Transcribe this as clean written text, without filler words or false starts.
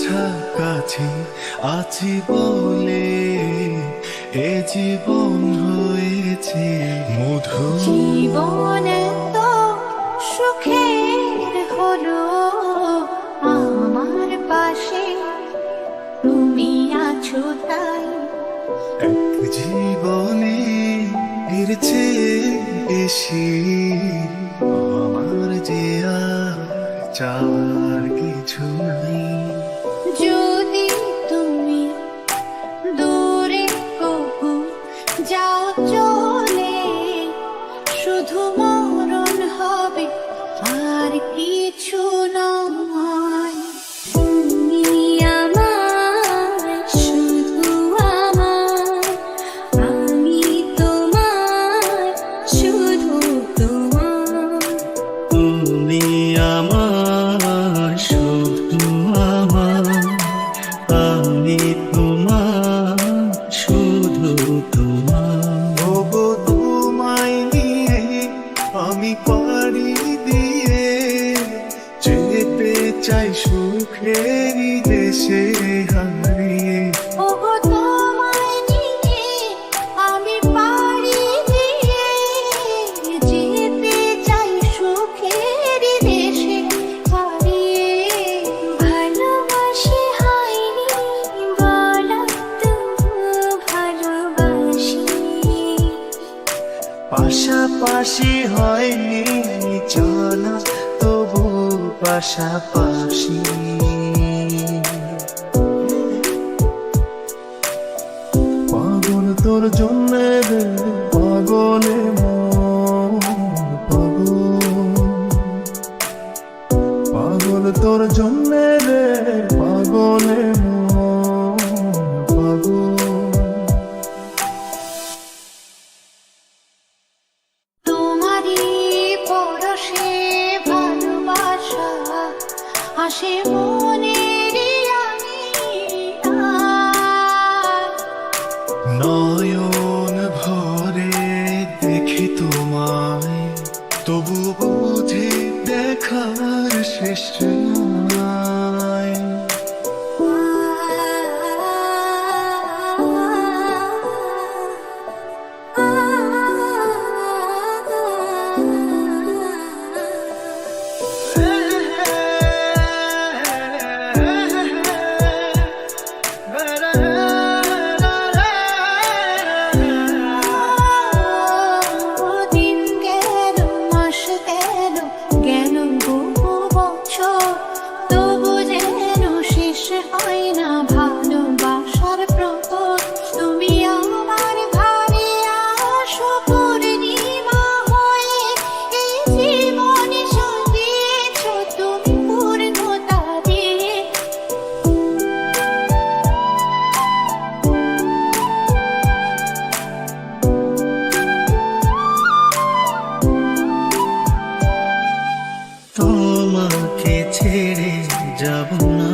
কাছাকাছি আছি বলে এ জীবন হয়েছে মধু। জীবন তো সুখের হলো আমার পাশে তুমি আছো তাই। এক জীবনে এর চেয়ে বেশি আমার যে আর চাওয়ার কিছু নাই। যদি তুমি দূরে কবু যাও চলে, শুধু মরণ হবে আর কিছু নয়। তুমি আমার, শুধু আমার, আমি তোমার, শুধু তোমার। তুমি আমার, শুধু আমার, আমি তোমার, শুধু তোমার। ওগো তোমায় নিয়ে আমি পাড়ি দিয়ে যেতে চাই সুখেরই দেশে হারিয়ে। ওগো তোমায় নিয়ে আমি পাড়ি দিয়ে যেতে চাই সুখের দেশে হারিয়ে। ভালোবাসি হয়নি বলা, তবু ভালোবাসি। পাশাপাশি হয়নি জানা, তবু পাশাপাশি। পাগল তোর জন্য রে পাগলে মন, পাগল তোর জন্য রে পাগলে মন, পাগল। তোমারই পরশে ভালোবাসা আসে মনের নয়ন ভরে দেখি তোমায়, তবু বুঝি দেখার শেষ নাই। দিন গেল, মাস গেল, গেল বহু বছর, তবু যেন শেষ হয় না ভালোবাসার প্রহর। তুমি আমার ঘরে আসো পূর্ণিমা হয়ে, এই জীবনে সাজিয়েছ তুমি পূর্ণতা দিয়ে। তোমাকে ছেড়ে যাব না,